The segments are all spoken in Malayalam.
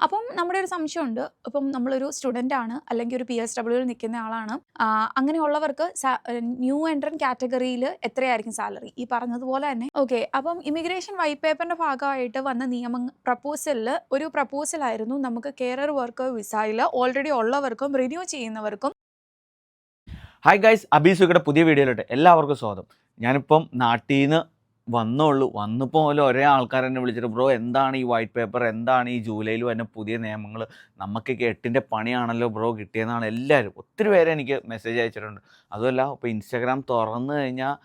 അപ്പം നമ്മുടെ ഒരു സംശയമുണ്ട്. ഇപ്പം നമ്മളൊരു സ്റ്റുഡൻ്റ് ആണ്, അല്ലെങ്കിൽ ഒരു PSWയിൽ നിൽക്കുന്ന ആളാണ്. അങ്ങനെയുള്ളവർക്ക് ന്യൂ എൻട്രൻറ്റ് കാറ്റഗറിയിൽ എത്രയായിരിക്കും സാലറി? ഈ പറഞ്ഞതുപോലെ തന്നെ ഓക്കെ. അപ്പം ഇമിഗ്രേഷൻ വൈറ്റ് പേപ്പറിൻ്റെ ഭാഗമായിട്ട് വന്ന പ്രപ്പോസലിൽ ഒരു പ്രപ്പോസലായിരുന്നു നമുക്ക് കേരർ വർക്കർ വിസയിൽ ഓൾറെഡി ഉള്ളവർക്കും റിന്യൂ ചെയ്യുന്നവർക്കും. ഹായ് ഗൈസ്, അബീസുയുടെ പുതിയ വീഡിയോയിലോട്ട് എല്ലാവർക്കും സ്വാഗതം. ഞാനിപ്പം നാട്ടിൽ നിന്ന് വന്നപ്പോൾ പോലും ഒരേ ആൾക്കാർ എന്നെ വിളിച്ചിട്ട് ബ്രോ എന്താണ് ഈ വൈറ്റ് പേപ്പർ, എന്താണ് ഈ ജൂലൈയിൽ വരുന്ന പുതിയ നിയമങ്ങൾ, നമുക്കൊക്കെ 8ൻ്റെ പണിയാണല്ലോ ബ്രോ കിട്ടിയതെന്നാണ് എല്ലാവരും ഒത്തിരി പേര് എനിക്ക് മെസ്സേജ് അയച്ചിട്ടുണ്ട്. അതുമല്ല ഇപ്പോൾ ഇൻസ്റ്റാഗ്രാം തുറന്നു കഴിഞ്ഞാൽ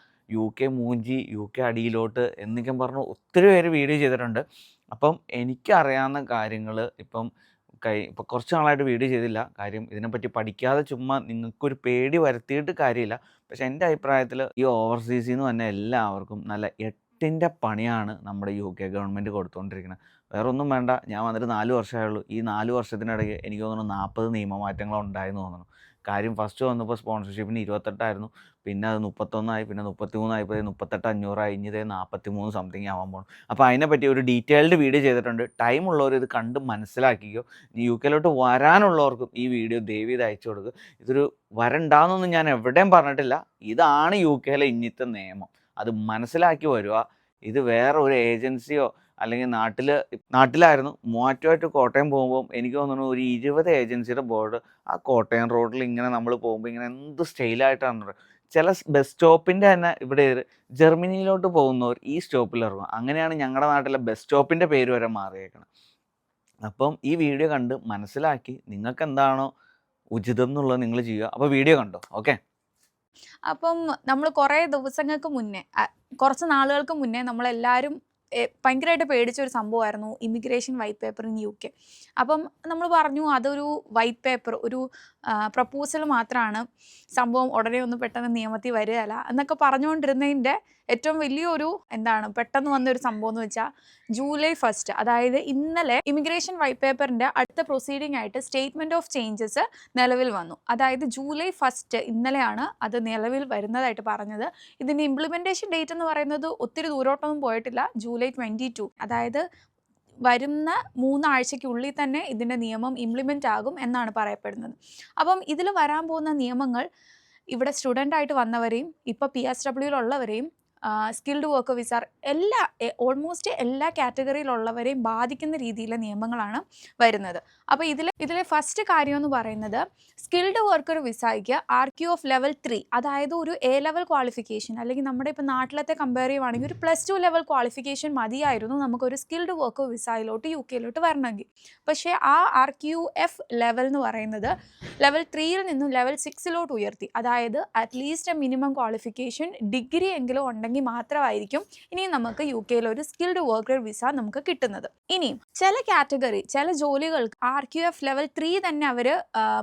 UK മൂഞ്ചി, UK അടിയിലോട്ട് എന്നൊക്കെ പറഞ്ഞു ഒത്തിരി പേര് വീഡിയോ ചെയ്തിട്ടുണ്ട്. അപ്പം എനിക്കറിയാവുന്ന കാര്യങ്ങൾ ഇപ്പോൾ കുറച്ച് നാളായിട്ട് വീഡിയോ ചെയ്തില്ല. കാര്യം ഇതിനെപ്പറ്റി പഠിക്കാതെ ചുമ്മാ നിങ്ങൾക്കൊരു പേടി വരുത്തിയിട്ട് കാര്യമില്ല. പക്ഷേ എൻ്റെ അഭിപ്രായത്തിൽ ഈ ഓവർസീസിൽ നിന്ന് തന്നെ എല്ലാവർക്കും നല്ല 8ൻ്റെ പണിയാണ് നമ്മുടെ UK ഗവൺമെൻറ് കൊടുത്തുകൊണ്ടിരിക്കുന്നത്. വേറൊന്നും വേണ്ട, ഞാൻ വന്നിട്ട് 4 വർഷമായുള്ളൂ. ഈ 4 വർഷത്തിനിടയ്ക്ക് എനിക്ക് തോന്നുന്നു 40 നിയമമാറ്റങ്ങൾ ഉണ്ടായെന്ന് തോന്നുന്നു. കാര്യം ഫസ്റ്റ് വന്നപ്പോൾ സ്പോൺസർഷിപ്പിന് 28 പിന്നെ അത് 31 പിന്നെ 33 ആയപ്പോൾ 38,500 ഇനി ഇതേ 43 സംതിങ് ആവാൻ പോകണം. അപ്പോൾ അതിനെപ്പറ്റി ഒരു ഡീറ്റെയിൽഡ് വീഡിയോ ചെയ്തിട്ടുണ്ട്. ടൈം ഉള്ളവർ ഇത് കണ്ട് മനസ്സിലാക്കിക്കോ. ഇനി UK വരാനുള്ളവർക്കും ഈ വീഡിയോ ദയവീത് അയച്ചു കൊടുക്കുക. ഇതൊരു വരണ്ടാന്നൊന്നും ഞാൻ എവിടെയും പറഞ്ഞിട്ടില്ല. ഇതാണ് UK ഇന്നത്തെ നിയമം. അത് മനസ്സിലാക്കി വരിക. ഇത് വേറെ ഒരു ഏജൻസിയോ അല്ലെങ്കിൽ നാട്ടിലായിരുന്നു മൂവാറ്റുമായിട്ട് കോട്ടയം പോകുമ്പോൾ എനിക്ക് തോന്നുന്നു ഒരു 20 ഏജൻസിയുടെ ബോർഡ് ആ കോട്ടയം റോഡിൽ ഇങ്ങനെ നമ്മൾ പോകുമ്പോൾ ഇങ്ങനെ എന്ത് സ്റ്റൈലായിട്ടാണ്. ചില ബസ് സ്റ്റോപ്പിൻ്റെ തന്നെ ഇവിടെ ജർമ്മനിയിലോട്ട് പോകുന്നവർ ഈ സ്റ്റോപ്പിൽ ഇറങ്ങും. അങ്ങനെയാണ് ഞങ്ങളുടെ നാട്ടിലെ ബസ് സ്റ്റോപ്പിൻ്റെ പേര് വരെ മാറിയേക്കണം. അപ്പം ഈ വീഡിയോ കണ്ട് മനസ്സിലാക്കി നിങ്ങൾക്ക് എന്താണോ ഉചിതം എന്നുള്ളത് നിങ്ങൾ ചെയ്യുക. അപ്പോൾ വീഡിയോ കണ്ടോ? ഓക്കെ. അപ്പം നമ്മൾ കുറേ ദിവസങ്ങൾക്ക് മുന്നേ, കുറച്ച് നാളുകൾക്ക് മുന്നേ നമ്മളെല്ലാവരും ഭയങ്കരമായിട്ട് പേടിച്ച ഒരു സംഭവമായിരുന്നു immigration white paper in UK. അപ്പം നമ്മൾ പറഞ്ഞു അതൊരു വൈറ്റ് പേപ്പർ, ഒരു പ്രപ്പോസൽ മാത്രമാണ്, സംഭവം ഉടനെ ഒന്നും പെട്ടെന്ന് നിയമത്തിൽ വരികയല്ല എന്നൊക്കെ പറഞ്ഞുകൊണ്ടിരുന്നതിൻ്റെ ഏറ്റവും വലിയൊരു പെട്ടെന്ന് വന്നൊരു സംഭവം എന്ന് വെച്ചാൽ ജൂലൈ 1, അതായത് ഇന്നലെ ഇമിഗ്രേഷൻ വൈറ്റ് പേപ്പറിൻ്റെ അടുത്ത പ്രൊസീഡിംഗ് ആയിട്ട് സ്റ്റേറ്റ്മെൻറ്റ് ഓഫ് ചേഞ്ചസ് നിലവിൽ വന്നു. അതായത് ജൂലൈ 1 ഇന്നലെയാണ് അത് നിലവിൽ വരുന്നതായിട്ട് പറഞ്ഞത്. ഇതിൻ്റെ ഇംപ്ലിമെൻറ്റേഷൻ ഡേറ്റ് എന്ന് പറയുന്നത് ഒത്തിരി ദൂരോട്ടൊന്നും പോയിട്ടില്ല, ജൂലൈ 22. അതായത് വരുന്ന 3 ആഴ്ചയ്ക്കുള്ളിൽ തന്നെ ഇതിൻ്റെ നിയമം ഇംപ്ലിമെൻ്റ് ആകും എന്നാണ് പറയപ്പെടുന്നത്. അപ്പം ഇതിൽ വരാൻ പോകുന്ന നിയമങ്ങൾ ഇവിടെ സ്റ്റുഡൻ്റായിട്ട് വന്നവരെയും ഇപ്പോൾ PSWയിലുള്ളവരെയും സ്കിൽഡ് വർക്ക് വിസ ഓൾമോസ്റ്റ് എല്ലാ കാറ്റഗറിയിലുള്ളവരെയും ബാധിക്കുന്ന രീതിയിലെ നിയമങ്ങളാണ് വരുന്നത്. അപ്പോൾ ഇതിലെ ഫസ്റ്റ് കാര്യം എന്ന് പറയുന്നത് സ്കിൽഡ് വർക്കർ വിസയ്ക്ക് RQ ഓഫ് ലെവൽ 3, അതായത് ഒരു A ലെവൽ ക്വാളിഫിക്കേഷൻ, അല്ലെങ്കിൽ നമ്മുടെ ഇപ്പോൾ നാട്ടിലത്തെ കമ്പയർ ചെയ്യുവാണെങ്കിൽ ഒരു +2 ലെവൽ ക്വാളിഫിക്കേഷൻ മതിയായിരുന്നു നമുക്കൊരു സ്കിൽഡ് വർക്കർ വിസയിലോട്ട് UK വരണമെങ്കിൽ. പക്ഷേ ആ RQF ലെവൽ എന്ന് പറയുന്നത് ലെവൽ 3യിൽ നിന്നും ലെവൽ 6 ഉയർത്തി. അതായത് അറ്റ്ലീസ്റ്റ് മിനിമം ക്വാളിഫിക്കേഷൻ ഡിഗ്രി എങ്കിലും ഉണ്ടെങ്കിൽ മാത്രമായിരിക്കും ഇനി നമുക്ക് UK ഒരു സ്കിൽഡ് വർക്കർ വിസ നമുക്ക് കിട്ടുന്നത്. ഇനിയും ചില ജോലികൾക്ക് RQF ലെവൽ 3 തന്നെ അവർ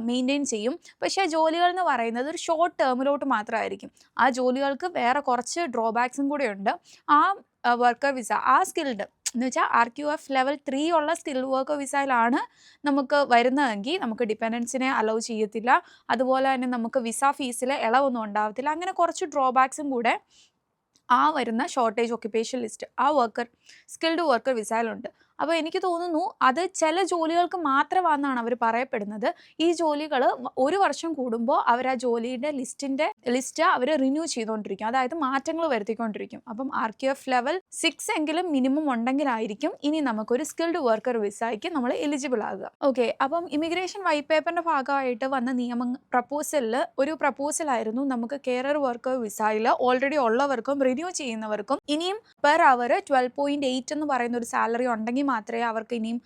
മെയിൻറ്റെയിൻ ചെയ്യും. പക്ഷേ ജോലികൾ എന്ന് പറയുന്നത് ഒരു ഷോർട്ട് ടേമിലോട്ട് മാത്രമായിരിക്കും. ആ ജോലികൾക്ക് വേറെ കുറച്ച് ഡ്രോബാക്സും കൂടെ ഉണ്ട്. ആ വർക്കർ വിസ, ആ സ്കിൽഡ് എന്ന് വെച്ചാൽ RQF ലെവൽ 3 ഉള്ള സ്കിൽഡ് വർക്കർ വിസയിലാണ് നമുക്ക് വരുന്നതെങ്കിൽ നമുക്ക് ഡിപ്പെൻഡൻസിനെ അലൗ ചെയ്യത്തില്ല. അതുപോലെ തന്നെ നമുക്ക് വിസ ഫീസിൽ ഇളവൊന്നും ഉണ്ടാവത്തില്ല. അങ്ങനെ കുറച്ച് ഡ്രോബാക്സും കൂടെ ആ വരുന്ന ഷോർട്ടേജ് ഒക്യുപ്പേഷൻ ലിസ്റ്റ് ആ സ്കിൽഡ് വർക്കർ വിസയിലുണ്ട്. അപ്പോൾ എനിക്ക് തോന്നുന്നു അത് ചില ജോലികൾക്ക് മാത്രമാണെന്നാണ് അവർ പറയപ്പെടുന്നത്. ഈ ജോലികൾ 1 വർഷം കൂടുമ്പോൾ അവർ ആ ജോലിയുടെ ലിസ്റ്റ് അവർ റിന്യൂ ചെയ്തുകൊണ്ടിരിക്കും, അതായത് മാറ്റങ്ങൾ വരുത്തിക്കൊണ്ടിരിക്കും. അപ്പം RQF ലെവൽ 6 എങ്കിലും മിനിമം ഉണ്ടെങ്കിലായിരിക്കും ഇനി നമുക്കൊരു സ്കിൽഡ് വർക്കർ വിസയ്ക്ക് നമ്മൾ എലിജിബിൾ ആകുക. ഓക്കെ. അപ്പം ഇമിഗ്രേഷൻ വൈറ്റ് പേപ്പറിൻ്റെ ഭാഗമായിട്ട് വന്ന ഒരു പ്രപ്പോസലായിരുന്നു നമുക്ക് കേരർ വർക്കർ വിസയിൽ ഓൾറെഡി ഉള്ളവർക്കും റിന്യൂ ചെയ്യുന്നവർക്കും ഇനിയും പെർ അവർ 12.8 എന്ന് പറയുന്ന ഒരു സാലറി ഉണ്ടെങ്കിൽ മാത്രമേ അവർക്ക് ഇനിയും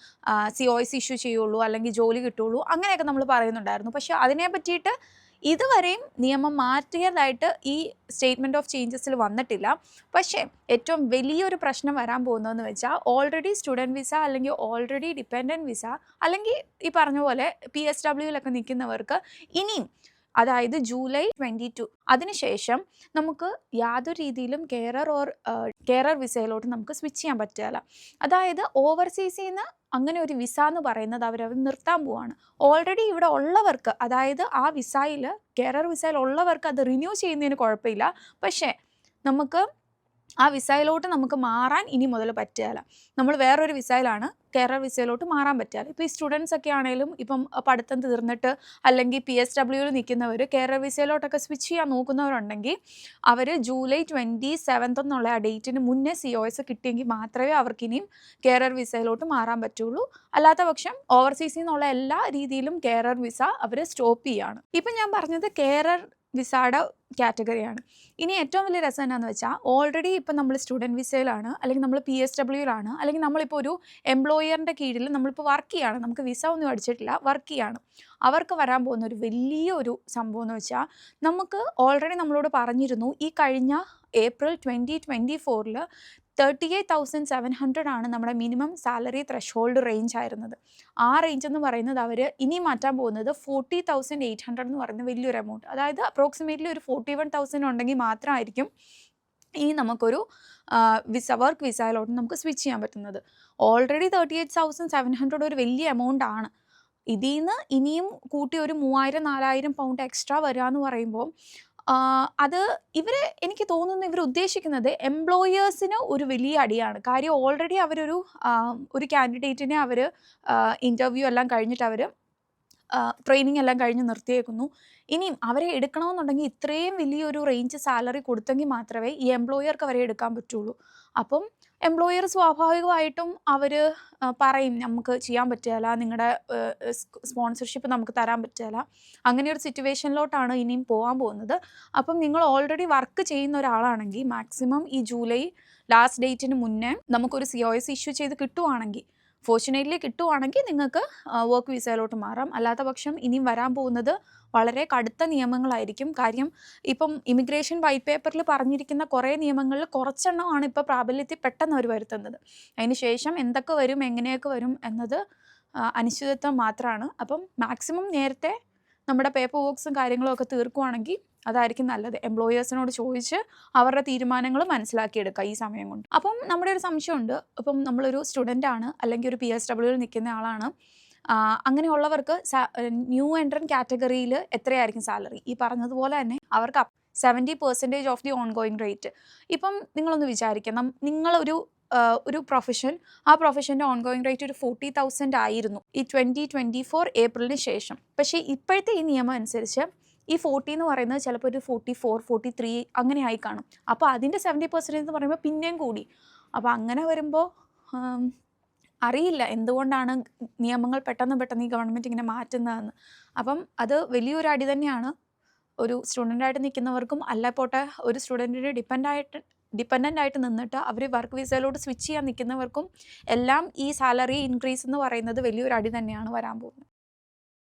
COS ഇഷ്യൂ ചെയ്യുള്ളൂ, അല്ലെങ്കിൽ ജോലി കിട്ടുള്ളൂ, അങ്ങനെയൊക്കെ നമ്മൾ പറയുന്നുണ്ടായിരുന്നു. പക്ഷേ അതിനെ പറ്റിയിട്ട് ഇതുവരെയും നിയമം മാറ്റിയതായിട്ട് ഈ സ്റ്റേറ്റ്മെൻറ്റ് ഓഫ് ചേഞ്ചസിൽ വന്നിട്ടില്ല. പക്ഷേ ഏറ്റവും വലിയൊരു പ്രശ്നം വരാൻ പോകുന്നതെന്ന് വെച്ചാൽ ഓൾറെഡി സ്റ്റുഡൻറ്റ് വിസ, അല്ലെങ്കിൽ ഓൾറെഡി ഡിപ്പെൻഡൻറ്റ് വിസ, അല്ലെങ്കിൽ ഈ പറഞ്ഞ പോലെ PSWയിലൊക്കെ നിൽക്കുന്നവർക്ക് ഇനിയും, അതായത് ജൂലൈ 22 അതിനുശേഷം നമുക്ക് യാതൊരു രീതിയിലും കേരർ വിസയിലോട്ട് നമുക്ക് സ്വിച്ച് ചെയ്യാൻ പറ്റില്ല. അതായത് ഓവർസീസിൽ നിന്ന് അങ്ങനെ ഒരു വിസ എന്ന് പറയുന്നത് അവർ നിർത്താൻ പോവാണ്. ഓൾറെഡി ഇവിടെ ഉള്ളവർക്ക്, അതായത് ആ കേരർ വിസയിൽ ഉള്ളവർക്ക് അത് റിന്യൂ ചെയ്യുന്നതിന് കുഴപ്പമില്ല. പക്ഷേ നമുക്ക് ആ വിസയിലോട്ട് നമുക്ക് മാറാൻ ഇനി മുതൽ പറ്റുകയില്ല. നമ്മൾ വേറൊരു വിസയിലാണ് കേരള വിസയിലോട്ട് മാറാൻ പറ്റുകയില്ല. ഇപ്പോൾ ഈ സ്റ്റുഡൻസ് ഒക്കെ ആണെങ്കിലും ഇപ്പം പഠിത്തം തീർന്നിട്ട് അല്ലെങ്കിൽ PSWയിൽ നിൽക്കുന്നവർ കേരള വിസയിലോട്ടൊക്കെ സ്വിച്ച് ചെയ്യാൻ നോക്കുന്നവരുണ്ടെങ്കിൽ അവർ ജൂലൈ 27 എന്നുള്ള ആ ഡേറ്റിന് മുന്നേ COS കിട്ടിയെങ്കിൽ മാത്രമേ അവർക്കിനിയും കേരള വിസയിലോട്ട് മാറാൻ പറ്റുള്ളൂ. അല്ലാത്ത പക്ഷം ഓവർസീസിൽ നിന്നുള്ള എല്ലാ രീതിയിലും കേരള വിസ അവർ സ്റ്റോപ്പ് ചെയ്യുകയാണ്. ഇപ്പം ഞാൻ പറഞ്ഞത് കേരള വിസയുടെ കാറ്റഗറിയാണ്. ഇനി ഏറ്റവും വലിയ രസം എന്താണെന്ന് വെച്ചാൽ ഓൾറെഡി ഇപ്പം നമ്മൾ സ്റ്റുഡൻറ്റ് വിസയിലാണ്, അല്ലെങ്കിൽ നമ്മൾ PSWയിലാണ്, അല്ലെങ്കിൽ നമ്മളിപ്പോൾ ഒരു എംപ്ലോയറിൻ്റെ കീഴിൽ നമ്മളിപ്പോൾ വർക്ക് ചെയ്യുകയാണ്, നമുക്ക് വിസ ഒന്നും അടിച്ചിട്ടില്ല, വർക്ക് ചെയ്യുകയാണ്. അവർക്ക് വരാൻ പോകുന്ന ഒരു വലിയൊരു സംഭവം എന്ന് വെച്ചാൽ നമുക്ക് ഓൾറെഡി നമ്മളോട് പറഞ്ഞിരുന്നു ഈ കഴിഞ്ഞ ഏപ്രിൽ 2024 38,700 ആണ് നമ്മുടെ മിനിമം സാലറി ത്രഷോൾഡ് റേഞ്ച് ആയിരുന്നത്. ആ റേഞ്ച് എന്ന് പറയുന്നത് അവർ ഇനി മാറ്റാൻ പോകുന്നത് 40,800 എന്ന് പറയുന്ന വലിയൊരു എമൗണ്ട്, അതായത് അപ്രോക്സിമേറ്റ്ലി ഒരു 41,000 ഉണ്ടെങ്കിൽ മാത്രമായിരിക്കും ഈ നമുക്കൊരു വർക്ക് വിസയിലോട്ട് നമുക്ക് സ്വിച്ച് ചെയ്യാൻ പറ്റുന്നത്. ഓൾറെഡി 38,700 ഒരു വലിയ എമൗണ്ട് ആണ്. ഇതിൽ നിന്ന് ഇനിയും കൂട്ടി ഒരു 3,000-4,000 പൗണ്ട് എക്സ്ട്രാ വരിക എന്ന് പറയുമ്പോൾ അത് എനിക്ക് തോന്നുന്നു ഇവർ ഉദ്ദേശിക്കുന്നത് എംപ്ലോയേഴ്സിന് ഒരു വലിയ അടിയാണ്. കാര്യം ഓൾറെഡി ഒരു കാൻഡിഡേറ്റിനെ അവർ ഇൻ്റർവ്യൂ എല്ലാം കഴിഞ്ഞിട്ട് അവർ ട്രെയിനിങ് എല്ലാം കഴിഞ്ഞ് നിർത്തിയേക്കുന്നു. ഇനിയും അവരെ എടുക്കണമെന്നുണ്ടെങ്കിൽ ഇത്രയും വലിയൊരു റേഞ്ച് സാലറി കൊടുത്തെങ്കിൽ മാത്രമേ ഈ എംപ്ലോയർക്ക് അവരെ എടുക്കാൻ പറ്റുള്ളൂ. അപ്പം എംപ്ലോയർ സ്വാഭാവികമായിട്ടും അവർ പറയും നമുക്ക് ചെയ്യാൻ പറ്റുകയില്ല, നിങ്ങളുടെ സ്പോൺസർഷിപ്പ് നമുക്ക് തരാൻ പറ്റുകയില്ല. അങ്ങനെ ഒരു സിറ്റുവേഷനിലോട്ടാണ് ഇനിയും പോകാൻ പോകുന്നത്. അപ്പം നിങ്ങൾ ഓൾറെഡി വർക്ക് ചെയ്യുന്ന ഒരാളാണെങ്കിൽ മാക്സിമം ഈ ജൂലൈ ലാസ്റ്റ് ഡേറ്റിന് മുന്നേ നമുക്കൊരു COS ഇഷ്യൂ ചെയ്ത് കിട്ടുവാണെങ്കിൽ, ഫോർച്യുനേറ്റ്ലി കിട്ടുവാണെങ്കിൽ നിങ്ങൾക്ക് വർക്ക് വിസയിലോട്ട് മാറാം. അല്ലാത്ത പക്ഷം ഇനിയും വരാൻ പോകുന്നത് വളരെ കടുത്ത നിയമങ്ങളായിരിക്കും. കാര്യം ഇപ്പം ഇമിഗ്രേഷൻ വൈറ്റ് പേപ്പറിൽ പറഞ്ഞിരിക്കുന്ന കുറേ നിയമങ്ങളിൽ കുറച്ചെണ്ണമാണ് ഇപ്പോൾ പ്രാബല്യത്തിൽ പെട്ടെന്ന് അവർ വരുത്തുന്നത്. അതിന് ശേഷം എന്തൊക്കെ വരും, എങ്ങനെയൊക്കെ വരും എന്നത് അനിശ്ചിതത്വം മാത്രമാണ്. അപ്പം മാക്സിമം നേരത്തെ നമ്മുടെ പേപ്പർ വർക്ക്സും കാര്യങ്ങളും ഒക്കെ തീർക്കുവാണെങ്കിൽ അതായിരിക്കും നല്ലത്. എംപ്ലോയേഴ്സിനോട് ചോദിച്ച് അവരുടെ തീരുമാനങ്ങൾ മനസ്സിലാക്കിയെടുക്കുക ഈ സമയം കൊണ്ട്. അപ്പം നമ്മുടെ ഒരു സംശയമുണ്ട്, ഇപ്പം നമ്മളൊരു സ്റ്റുഡൻ്റ് ആണ് അല്ലെങ്കിൽ ഒരു PSWയിൽ നിൽക്കുന്ന ആളാണ്, അങ്ങനെയുള്ളവർക്ക് ന്യൂ എൻട്രൻ കാറ്റഗറിയിൽ എത്രയായിരിക്കും സാലറി? ഈ പറഞ്ഞതുപോലെ തന്നെ അവർക്ക് 70% of the on going rate. ഇപ്പം നിങ്ങളൊന്ന് വിചാരിക്കണം, ഒരു പ്രൊഫഷൻ, ആ പ്രൊഫഷൻ്റെ ഓൺ ഗോയിങ് റേറ്റ് ഒരു 40,000 ആയിരുന്നു ഈ 2024 ഏപ്രിലിന് ശേഷം. പക്ഷേ ഇപ്പോഴത്തെ ഈ നിയമം അനുസരിച്ച് ഈ 40 എന്ന് പറയുന്നത് ചിലപ്പോൾ ഒരു 44, 43 അങ്ങനെ ആയി കാണും. അപ്പോൾ അതിൻ്റെ 70% എന്ന് പറയുമ്പോൾ പിന്നെയും കൂടി. അപ്പോൾ അങ്ങനെ വരുമ്പോൾ അറിയില്ല എന്തുകൊണ്ടാണ് നിയമങ്ങൾ പെട്ടെന്ന് ഈ ഗവൺമെൻറ് ഇങ്ങനെ മാറ്റുന്നതെന്ന്. അപ്പം അത് വലിയൊരു അടി തന്നെയാണ് ഒരു സ്റ്റുഡൻ്റായിട്ട് നിൽക്കുന്നവർക്കും. അല്ല പോട്ടെ ഒരു സ്റ്റുഡൻറ്റിന് ഡിപ്പെൻഡൻ്റ് ആയിട്ട് നിന്നിട്ട് അവർ വർക്ക് വിസയിലോട്ട് സ്വിച്ച് ചെയ്യാൻ നിൽക്കുന്നവർക്കും എല്ലാം ഈ സാലറി ഇൻക്രീസ് എന്ന് പറയുന്നത് വലിയൊരു അടി തന്നെയാണ് വരാൻ പോകുന്നത്.